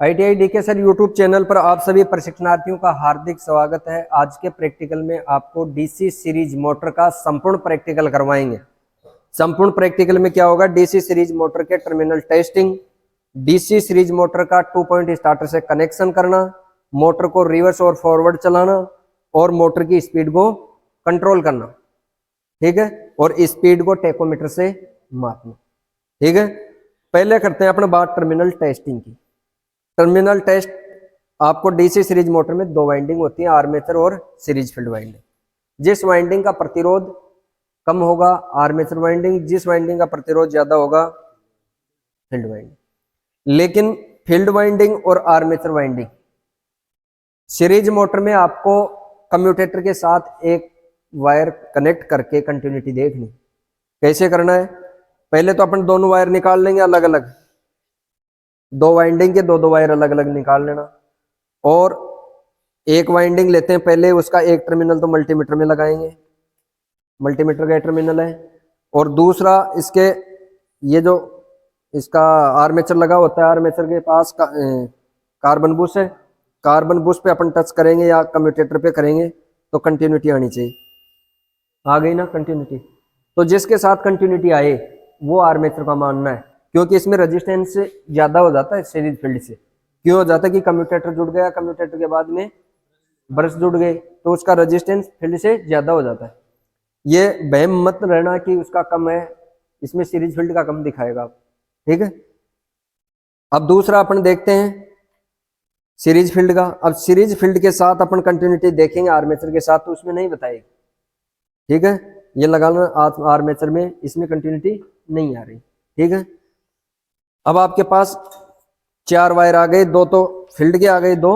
ITI DK sir YouTube channel पर आप सभी प्रशिक्षणार्थियों का हार्दिक स्वागत है। आज के प्रैक्टिकल में आपको डीसी सीरीज मोटर का संपूर्ण प्रैक्टिकल करवाएंगे। संपूर्ण प्रैक्टिकल में क्या होगा? डीसी सीरीज मोटर के terminal testing, DC series motor का 2 पॉइंट स्टार्टर से कनेक्शन करना, मोटर को रिवर्स और फॉरवर्ड चलाना और मोटर की स्पीड को कंट्रोल करना। ठीक है, और स्पीड को टेकोमीटर से मापना। ठीक है, पहले करते हैं अपना बात टर्मिनल टेस्टिंग की। टर्मिनल टेस्ट आपको डीसी सीरीज मोटर में दो वाइंडिंग होती है, आर्मेचर और सीरीज फील्ड वाइंडिंग। जिस वाइंडिंग का प्रतिरोध कम होगा आर्मेचर वाइंडिंग, जिस वाइंडिंग का प्रतिरोध ज्यादा होगा फील्ड वाइंडिंग। लेकिन फील्ड वाइंडिंग और आर्मेचर वाइंडिंग सीरीज मोटर में आपको कम्यूटेटर के साथ एक वायर कनेक्ट करके कंटिन्यूटी देखनी। कैसे करना है? पहले तो अपन दोनों वायर निकाल लेंगे अलग अलग, दो वाइंडिंग के दो वायर अलग अलग निकाल लेना। और एक वाइंडिंग लेते हैं पहले, उसका एक टर्मिनल तो मल्टीमीटर में लगाएंगे, मल्टीमीटर का टर्मिनल है। और दूसरा इसके ये जो इसका आर्मेचर लगा होता है, आर्मेचर के पास कार्बन बुश है, कार्बन बुश पे अपन टच करेंगे या कम्यूटेटर पे करेंगे तो कंटिन्यूटी आनी चाहिए। आ गई ना कंटिन्यूटी? तो जिसके साथ कंटिन्यूटी आए वो आर्मेचर का मानना है, क्योंकि इसमें रेजिस्टेंस ज्यादा हो जाता है सीरीज फील्ड से। क्यों हो जाता है कि कम्यूटेटर जुड़ गया, कम्यूटेटर के बाद में ब्रश जुड़ गए तो उसका रेजिस्टेंस फील्ड से ज्यादा हो जाता है। ये वहम मत रहना कि उसका कम है, इसमें सीरीज फील्ड का कम दिखाएगा। ठीक है, अब दूसरा अपन देखते हैं सीरीज फील्ड का। अब सीरीज फील्ड के साथ अपन कंटिन्यूटी देखेंगे आर्मेचर के साथ, तो उसमें नहीं बताएगी। ठीक है, ये लगाना आर्मेचर में, इसमें कंटिन्यूटी नहीं आ रही। ठीक है, अब आपके पास चार वायर आ गए, दो तो फील्ड के आ गए, दो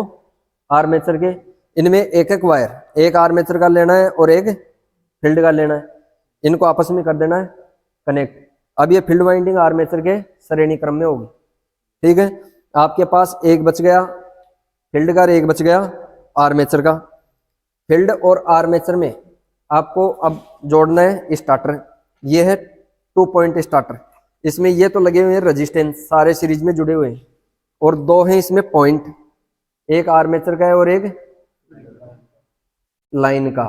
आर्मेचर के। इनमें एक एक वायर, एक आर्मेचर का लेना है और एक फील्ड का लेना है, इनको आपस में कर देना है कनेक्ट। अब ये फील्ड वाइंडिंग आर्मेचर के श्रेणी क्रम में होगी। ठीक है, आपके पास एक बच गया फील्ड का और एक बच गया आर्मेचर का। फील्ड और आर्मेचर में आपको अब जोड़ना है स्टार्टर। ये है 2 पॉइंट स्टार्टर। इसमें ये तो लगे हुए हैं रेजिस्टेंस, सारे सीरीज में जुड़े हुए हैं, और दो हैं इसमें पॉइंट, एक आर्मेचर का है और एक लाइन का।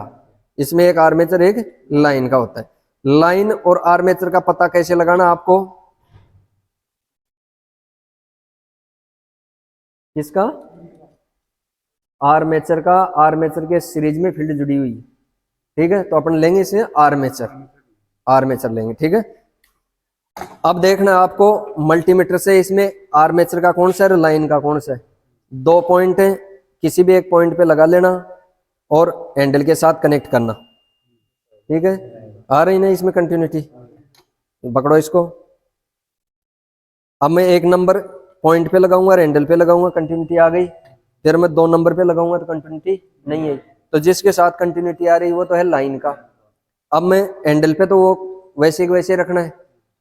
इसमें एक आर्मेचर एक लाइन का होता है। लाइन और आर्मेचर का पता कैसे लगाना आपको? किसका? आर्मेचर का। आर्मेचर के सीरीज में फील्ड जुड़ी हुई। ठीक है, तो अपन लेंगे इसे आर्मेचर, आर्मेचर लेंगे। ठीक है, अब देखना है आपको मल्टीमीटर से इसमें आर्मेचर का कौन सा है, लाइन का कौन सा है। दो पॉइंट है, किसी भी एक पॉइंट पे लगा लेना और हैंडल के साथ कनेक्ट करना। ठीक है, आ रही ना इसमें कंटिन्यूटी? पकड़ो इसको। अब मैं एक नंबर पॉइंट पे लगाऊंगा, हैंडल पे लगाऊंगा, कंटिन्यूटी आ गई। फिर मैं 2 नंबर पे लगाऊंगा तो कंटिन्यूटी नहीं है। तो जिसके साथ कंटिन्यूटी आ रही वो तो है लाइन का। अब मैं हैंडल पे तो वो वैसे ही वैसे रखना है,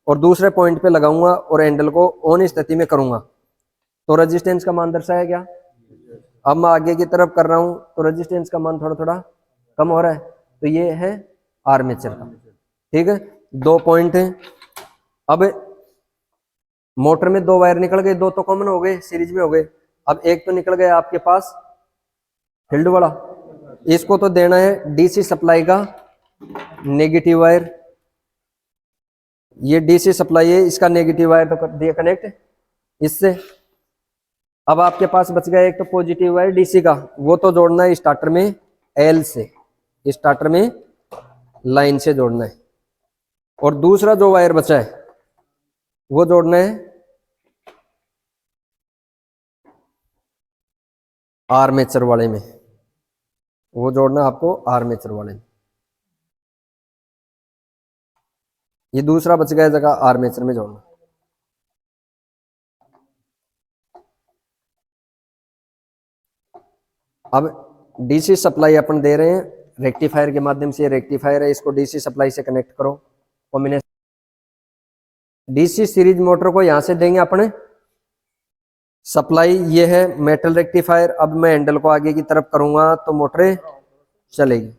और दूसरे पॉइंट पे लगाऊंगा और हैंडल को ऑन स्थिति में करूंगा तो रेजिस्टेंस का मान दर्शाया गया। अब मैं आगे की तरफ कर रहा हूं तो रेजिस्टेंस का मान थोड़ा थोड़ा कम हो रहा है, तो ये है आर्मेचर का। ठीक है, 2 पॉइंट है। अब मोटर में 2 वायर निकल गए, 2 तो कॉमन हो गए, सीरीज में हो गए। अब एक तो निकल गया आपके पास फील्ड वाला, इसको तो देना है डीसी सप्लाई का नेगेटिव वायर। ये डीसी सप्लाई है, इसका नेगेटिव वायर तो कर दिया कनेक्ट इससे। अब आपके पास बच गया एक तो पॉजिटिव वायर डीसी का, वो तो जोड़ना है स्टार्टर में एल से, स्टार्टर में लाइन से जोड़ना है। और दूसरा जो वायर बचा है वो जोड़ना है आर्मेचर वाले में, वो जोड़ना है आपको आर्मेचर वाले में। ये दूसरा बच गया जगह आर्मेचर में जोड़ना। अब डीसी सप्लाई अपन दे रहे हैं रेक्टिफायर के माध्यम से, रेक्टिफायर है, इसको डीसी सप्लाई से कनेक्ट करो कॉम्बिनेशन। डीसी सीरीज मोटर को यहां से देंगे अपने सप्लाई, ये है मेटल रेक्टिफायर। अब मैं हैंडल को आगे की तरफ करूंगा तो मोटर चलेगी।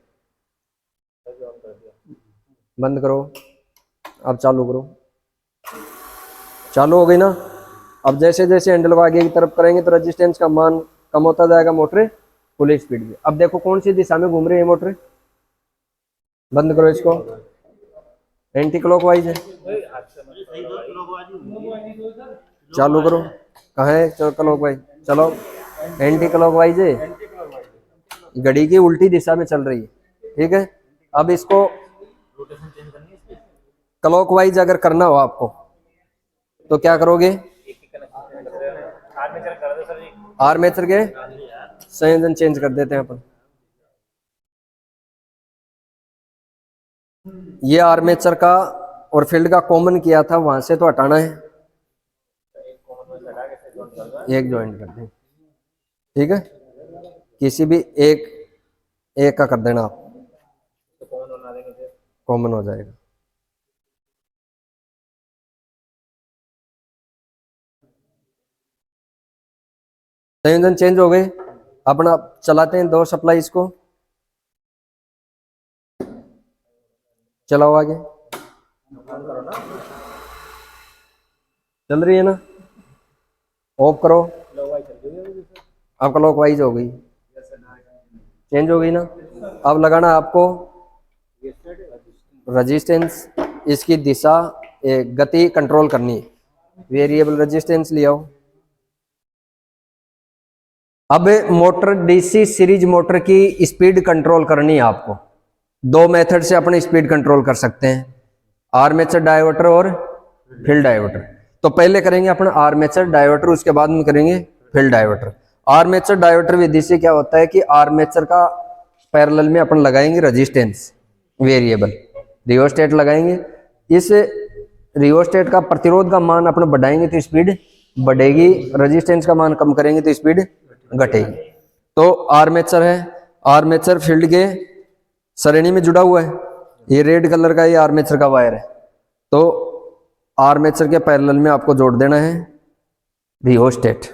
बंद करो, अब चालू करो। चालू हो गई ना? अब जैसे जैसे हैंडल को आगे की तरफ करेंगे तो रेजिस्टेंस का मान कम होता जाएगा, मोटर फुल स्पीड में। अब देखो कौन सी दिशा में घूम रही है मोटर, बंद करो इसको, एंटी क्लॉकवाइज है, चालू करो, कहाँ है क्लॉकवाइज, चलो एंटी क्लॉकवाइज है, घड़ी की उल्टी दिशा में चल रही है, ठीक है। अब इसको क्लॉकवाइज अगर करना हो आपको तो क्या करोगे, आर्मेचर के संयोजन चेंज कर देते हैं अपन। ये आर्मेचर का और फील्ड का कॉमन किया था, वहां से तो हटाना है, एक ज्वाइंट कर दें, ठीक है, किसी भी एक का कर देना आप, कॉमन हो जाएगा। संयोजन चेंज हो गए, अपना चलाते हैं दो सप्लाई, इसको चलाओ आगे, चल रही है ना, ऑफ करो, अब क्लॉकवाइज हो गई, चेंज हो गई ना। अब लगाना आपको रेजिस्टेंस, इसकी दिशा गति कंट्रोल करनी है, वेरिएबल रेजिस्टेंस ले आओ। अब मोटर डीसी सीरीज मोटर की स्पीड कंट्रोल करनी है आपको, दो मेथड से अपनी स्पीड कंट्रोल कर सकते हैं, आर्मेचर डायवर्टर और फील्ड डायवर्टर। तो पहले करेंगे अपन आर्मेचर डायवर्टर, उसके बाद में करेंगे फील्ड डायवर्टर। आर्मेचर डायवर्टर विधि से क्या होता है कि आर्मेचर का पैरेलल में अपन लगाएंगे रेजिस्टेंस वेरिएबल, रियोस्टेट लगाएंगे, इस रियोस्टेट का प्रतिरोध का मान अपन बढ़ाएंगे तो स्पीड बढ़ेगी, रेजिस्टेंस का मान कम करेंगे तो स्पीड घटेगी। तो आर्मेचर है, आर्मेचर फील्ड के श्रेणी में जुड़ा हुआ है, ये रेड कलर का ये आर्मेचर का वायर है, तो आर्मेचर के पैरेलल में आपको जोड़ देना है रियोस्टेट।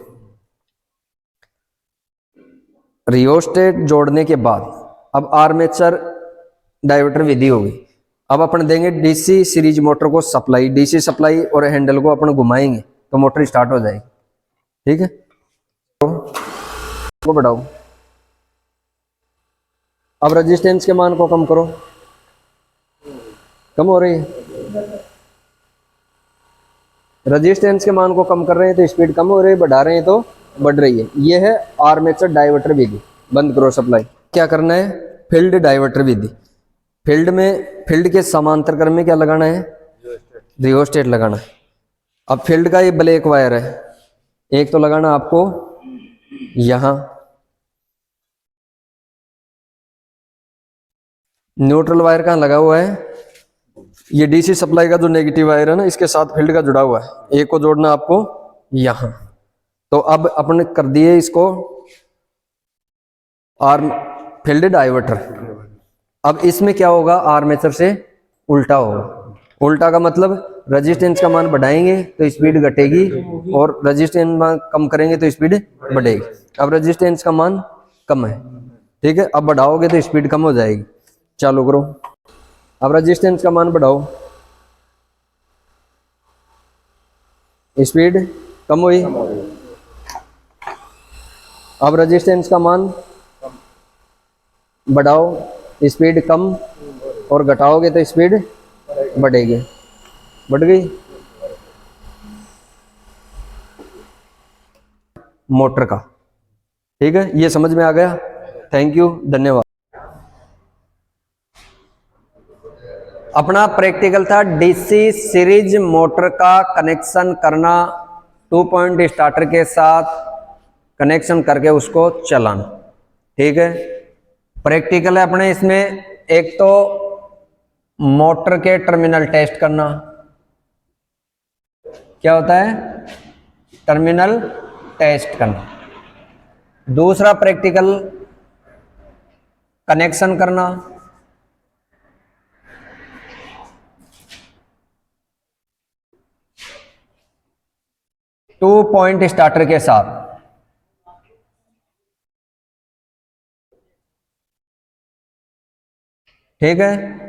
रियोस्टेट जोड़ने के बाद अब आर्मेचर डायवर्टर विधि होगी। अब अपन देंगे डीसी सीरीज मोटर को सप्लाई, डीसी सप्लाई और हैंडल को अपन घुमाएंगे तो मोटर स्टार्ट हो जाएगी, ठीक है। तो बढ़ाओ, अब रेजिस्टेंस के मान को कम करो, कम हो रही है, रेजिस्टेंस के मान को कम कर रहे हैं तो स्पीड कम हो रही है, बढ़ा रहे हैं तो बढ़ रही है। यह है आर्मेचर डायवर्टर विधि। बंद करो सप्लाई। क्या करना है, फील्ड डायवर्टर विधि। फील्ड में, फील्ड के समांतर क्रम में क्या लगाना है, रियोस्टेट लगाना है। अब फील्ड का ये ब्लैक वायर है, एक तो लगाना आपको यहां, न्यूट्रल वायर कहाँ लगा हुआ है, ये डीसी सप्लाई का जो नेगेटिव वायर है ना, इसके साथ फील्ड का जुड़ा हुआ है, एक को जोड़ना आपको यहां। तो अब अपन कर दिए इसको आर्म फील्ड डायवर्टर। अब इसमें क्या होगा, आर्मेचर से उल्टा होगा। उल्टा का मतलब रेजिस्टेंस का मान बढ़ाएंगे तो स्पीड घटेगी और रेजिस्टेंस मान कम करेंगे तो स्पीड बढ़ेगी। अब रेजिस्टेंस का मान कम है, ठीक है, अब बढ़ाओगे तो स्पीड कम हो जाएगी। चालू करो, अब रेजिस्टेंस का मान बढ़ाओ, स्पीड कम हुई। अब रेजिस्टेंस का मान बढ़ाओ, स्पीड कम, और घटाओगे तो स्पीड बढ़ेगी, बढ़ गई मोटर का, ठीक है। ये समझ में आ गया, थैंक यू, धन्यवाद। अपना प्रैक्टिकल था डीसी सीरीज मोटर का कनेक्शन करना, 2 पॉइंट स्टार्टर के साथ कनेक्शन करके उसको चलाना, ठीक है। प्रैक्टिकल है अपने इसमें, एक तो मोटर के टर्मिनल टेस्ट करना, क्या होता है, टर्मिनल टेस्ट करना। दूसरा प्रैक्टिकल कनेक्शन करना, टू पॉइंट स्टार्टर के साथ, ठीक है।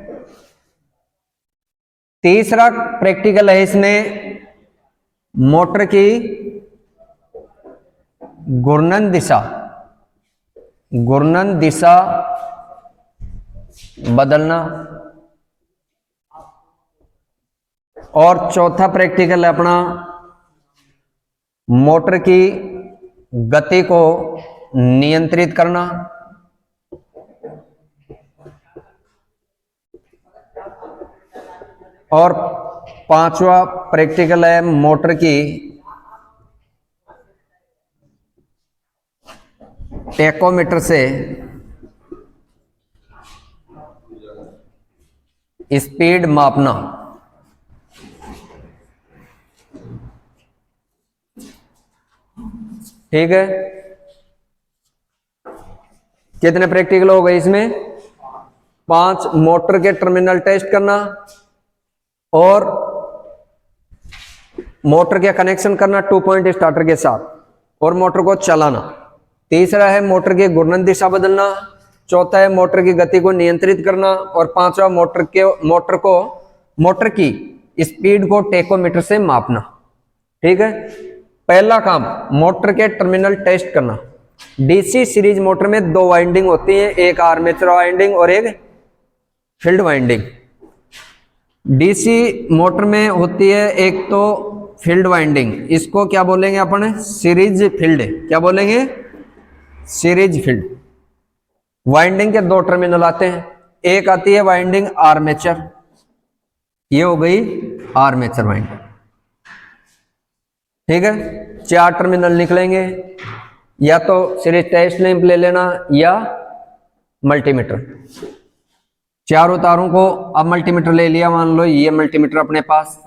तीसरा प्रैक्टिकल है इसमें मोटर की घूर्णन दिशा, घूर्णन दिशा बदलना। और चौथा प्रैक्टिकल है अपना मोटर की गति को नियंत्रित करना। और पांचवा प्रैक्टिकल है मोटर की टेकोमीटर से स्पीड मापना। ठीक है, कितने प्रैक्टिकल हो गए इसमें? 5। मोटर के टर्मिनल टेस्ट करना और मोटर के कनेक्शन करना 2 पॉइंट स्टार्टर के साथ और मोटर को चलाना। तीसरा है मोटर की घूर्णन दिशा बदलना। चौथा है मोटर की गति को नियंत्रित करना। और पांचवा मोटर की स्पीड को टेकोमीटर से मापना। ठीक है, पहला काम मोटर के टर्मिनल टेस्ट करना। डीसी सीरीज मोटर में 2 वाइंडिंग होती है, एक आर्मेचर वाइंडिंग और एक फील्ड वाइंडिंग। डीसी मोटर में होती है एक तो फील्ड वाइंडिंग, इसको क्या बोलेंगे अपन? Series field. क्या बोलेंगे? Series field. वाइंडिंग के 2 टर्मिनल आते हैं, एक आती है वाइंडिंग आर्मेचर, ये हो गई आर्मेचर वाइंडिंग। ठीक है, 4 टर्मिनल निकलेंगे, या तो सीरीज टेस्ट लैंप ले लेना या मल्टीमीटर। चारों तारों को अब मल्टीमीटर ले लिया, मान लो ये मल्टीमीटर अपने पास।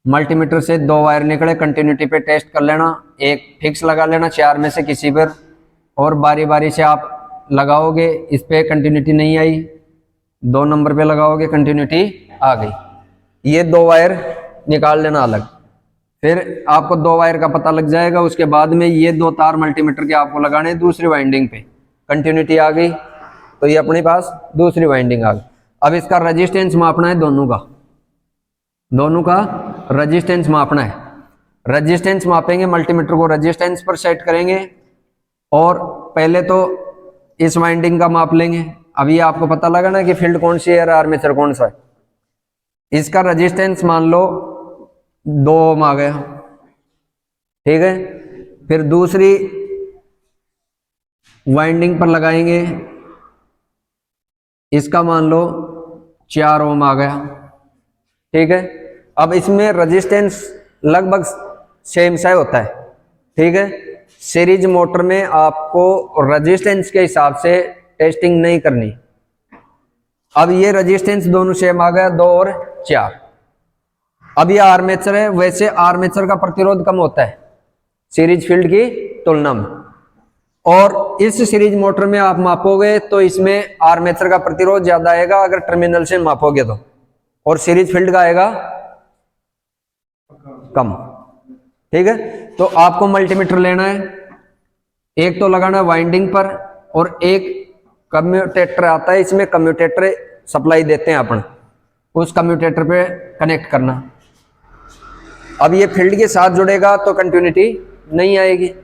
मल्टीमीटर से 2 वायर निकले, कंटिन्यूटी पे टेस्ट कर लेना। एक फिक्स लगा लेना 4 में से किसी पर, और बारी बारी से आप लगाओगे। इस पे कंटिन्यूटी नहीं आई, 2 नंबर पे लगाओगे, कंटिन्यूटी आ गई। ये 2 वायर निकाल लेना अलग, फिर आपको 2 वायर का पता लग जाएगा। उसके बाद में ये 2 तार मल्टीमीटर के आपको लगाने दूसरी वाइंडिंग पे। कंटिन्यूटी आ गई तो ये अपने पास दूसरी वाइंडिंग आ गई। अब इसका रेजिस्टेंस मापना है, दोनों का रेजिस्टेंस मापना है। रेजिस्टेंस मापेंगे, मल्टीमीटर को रेजिस्टेंस पर सेट करेंगे और पहले तो इस वाइंडिंग का माप लेंगे। अब ये आपको पता लगा ना कि फील्ड कौन सी है, आर्मेचर कौन सा है। इसका रेजिस्टेंस मान लो 2 ओम आ गया। ठीक है, फिर दूसरी वाइंडिंग पर लगाएंगे, इसका मान लो 4 ओम आ गया। ठीक है, अब इसमें रेजिस्टेंस लगभग सेम सा होता है। ठीक है, सीरीज मोटर में आपको रेजिस्टेंस के हिसाब से टेस्टिंग नहीं करनी। अब ये रेजिस्टेंस दोनों सेम आ गया, 2 और 4। अब ये आर्मेचर है, वैसे आर्मेचर का प्रतिरोध कम होता है सीरीज फील्ड की तुलना में, और इस सीरीज मोटर में आप मापोगे तो इसमें आर्मेचर का प्रतिरोध ज्यादा आएगा अगर टर्मिनल से मापोगे तो, और सीरीज फील्ड का आएगा कम। ठीक है, तो आपको मल्टीमीटर लेना है, एक तो लगाना वाइंडिंग पर, और एक कम्यूटेटर आता है, इसमें कम्यूटेटर सप्लाई देते हैं अपन, उस कम्यूटेटर पे कनेक्ट करना। अब ये फील्ड के साथ जुड़ेगा तो कंटिन्यूटी नहीं आएगी।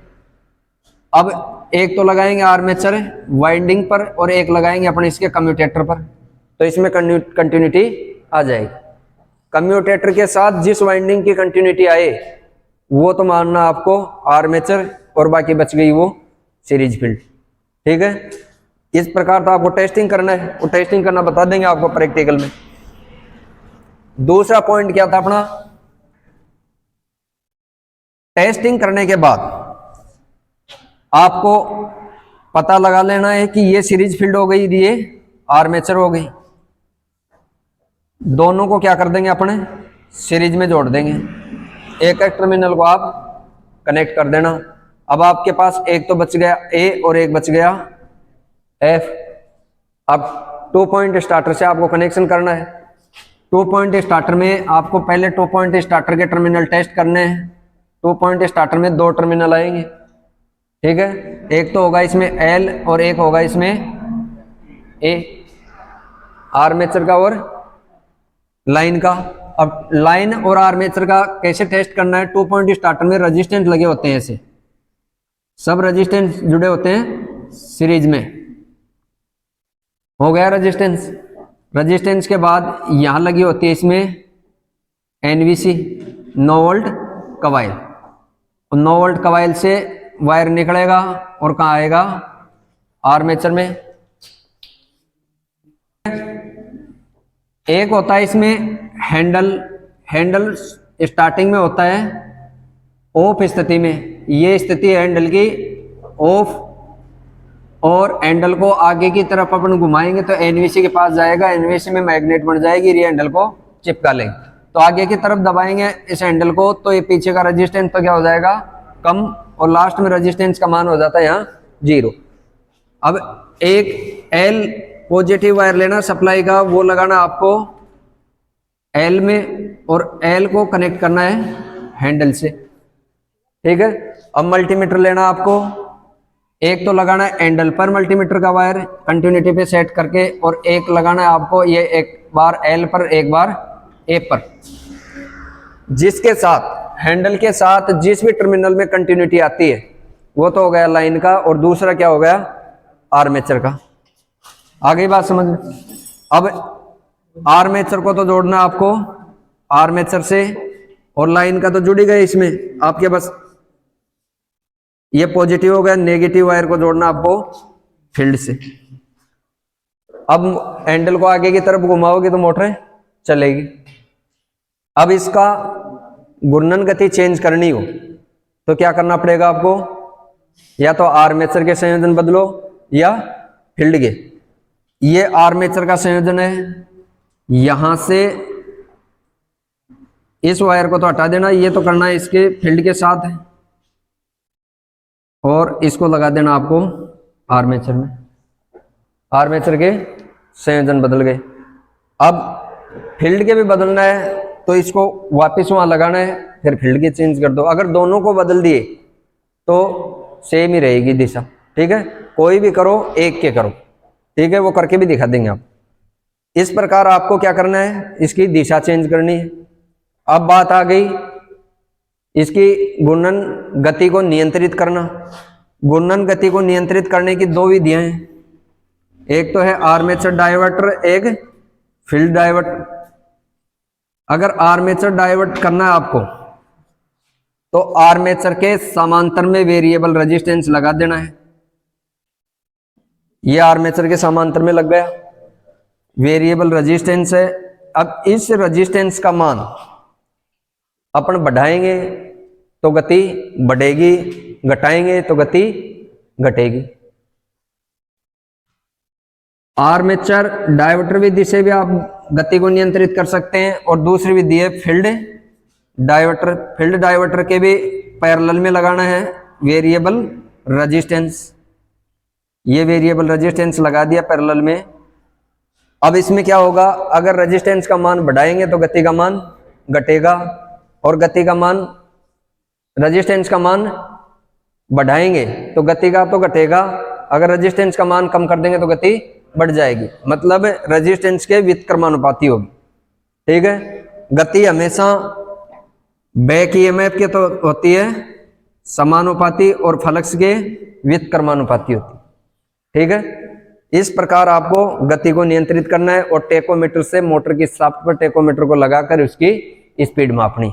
अब एक तो लगाएंगे आर्मेचर वाइंडिंग पर और एक लगाएंगे अपन इसके कम्यूटेटर पर, तो इसमें कंटिन्यूटी आ जाएगी। कम्यूटेटर के साथ जिस वाइंडिंग की कंटिन्यूटी आए वो तो मानना आपको आर्मेचर, और बाकी बच गई वो सीरीज फील्ड। ठीक है, इस प्रकार तो आपको टेस्टिंग करना है, वो टेस्टिंग करना बता देंगे आपको प्रैक्टिकल में। दूसरा पॉइंट क्या था अपना? टेस्टिंग करने के बाद आपको पता लगा लेना है कि ये सीरीज फील्ड हो गई, ये आर्मेचर हो गई। दोनों को क्या कर देंगे अपने सीरीज में जोड़ देंगे, एक एक टर्मिनल को आप कनेक्ट कर देना। अब आपके पास एक तो बच गया ए और एक बच गया एफ। अब 2 पॉइंट स्टार्टर से आपको कनेक्शन करना है। 2 पॉइंट स्टार्टर में आपको पहले 2 पॉइंट स्टार्टर के टर्मिनल टेस्ट करने हैं। 2 पॉइंट स्टार्टर में 2 टर्मिनल आएंगे। ठीक है, एक तो होगा इसमें एल और एक होगा इसमें ए, आर्मेचर का और लाइन का। अब लाइन और आर्मेचर का कैसे टेस्ट करना है? 2 पॉइंट स्टार्टर में रेजिस्टेंस लगे होते हैं ऐसे, सब रेजिस्टेंस जुड़े होते हैं सीरीज में। हो गया रेजिस्टेंस। रेजिस्टेंस के बाद यहां लगी होती है इसमें एनवीसी, 9 वोल्ट कवाइल। और 9 वोल्ट कवाइल से वायर निकलेगा और कहाँ आएगा, आर्मेचर में। एक होता है इसमें हैंडल। हैंडल स्टार्टिंग में होता है ऑफ स्थिति में, ये स्थिति है हैंडल की ऑफ, और हैंडल को आगे की तरफ अपन घुमाएंगे तो एनवीसी के पास जाएगा, एनवीसी में मैग्नेट बन जाएगी, ये हैंडल को चिपका लेंगे। तो आगे की तरफ दबाएंगे इस हैंडल को तो ये पीछे का रेजिस्टेंस तो क्या हो जाएगा, कम, और लास्ट में रेजिस्टेंस का मान हो जाता है यहाँ 0। अब एक एल पॉजिटिव वायर लेना सप्लाई का, वो लगाना आपको एल में और एल को कनेक्ट करना है हैंडल से, ठीक है। अब मल्टीमीटर लेना आपको, एक तो लगाना है हैंडल पर मल्टीमीटर का वायर कंटिन्यूटी पे सेट करके, और एक लगाना है आपको ये एक बार एल पर एक बार ए पर, जिसके साथ हैंडल के साथ जिस भी टर्मिनल में कंटिन्यूटी आती है वो तो हो गया लाइन का, और दूसरा क्या हो गया, आर्मेचर का। आगे बात समझ में। अब आर्मेचर को तो जोड़ना आपको आर्मेचर से, और लाइन का तो जुड़ी गई इसमें आपके, बस ये पॉजिटिव हो गया, नेगेटिव वायर को जोड़ना आपको फील्ड से। अब हैंडल को आगे की तरफ घुमाओगे तो मोटर चलेगी। अब इसका घूर्णन गति चेंज करनी हो तो क्या करना पड़ेगा आपको, या तो आर्मेचर के संयोजन बदलो या फील्ड के। ये आर्मेचर का संयोजन है, यहां से इस वायर को तो हटा देना, ये तो करना है इसके फील्ड के साथ है, और इसको लगा देना आपको आर्मेचर में। आर्मेचर के संयोजन बदल गए। अब फील्ड के भी बदलना है तो इसको वापस वहां लगाना है, फिर फील्ड के चेंज कर दो। अगर दोनों को बदल दिए तो सेम ही रहेगी दिशा, ठीक है। कोई भी करो, एक के करो, ठीक है, वो करके भी दिखा देंगे आप। इस प्रकार आपको क्या करना है, इसकी दिशा चेंज करनी है। अब बात आ गई इसकी घूर्णन गति को नियंत्रित करना। घूर्णन गति को नियंत्रित करने की 2 विधियां हैं, एक तो है आर्मेचर डायवर्टर, एक फील्ड डायवर्टर। अगर आर्मेचर डायवर्ट करना है आपको तो आर्मेचर के समांतर में वेरिएबल रेजिस्टेंस लगा देना है। ये आर्मेचर के समांतर में लग गया, वेरिएबल रेजिस्टेंस है। अब इस रेजिस्टेंस का मान अपन बढ़ाएंगे तो गति बढ़ेगी, घटाएंगे तो गति घटेगी। आर्मेचर डायवर्टर विधि से भी आप गति को नियंत्रित कर सकते हैं, और दूसरी विधि है फील्ड डायवर्टर। फील्ड डायवर्टर के भी पैरेलल में लगाना है वेरिएबल रेजिस्टेंस। ये वेरिएबल रेजिस्टेंस लगा दिया पैरेलल में। अब इसमें क्या होगा, अगर रेजिस्टेंस का मान बढ़ाएंगे तो गति का मान घटेगा, और गति का मान, रेजिस्टेंस का मान बढ़ाएंगे तो गति का तो घटेगा, अगर रेजिस्टेंस का मान कम कर देंगे तो गति बढ़ जाएगी। मतलब रेजिस्टेंस के व्युत्क्रमानुपाती होगी, ठीक है। गति हमेशा बैक ईएमएफ के तो होती है समानुपाती, और फ्लक्स के व्युत्क्रमानुपाती होती है, ठीक है। इस प्रकार आपको गति को नियंत्रित करना है, और टेकोमीटर से मोटर की शाफ्ट पर टेकोमीटर को लगाकर उसकी स्पीड मापनी।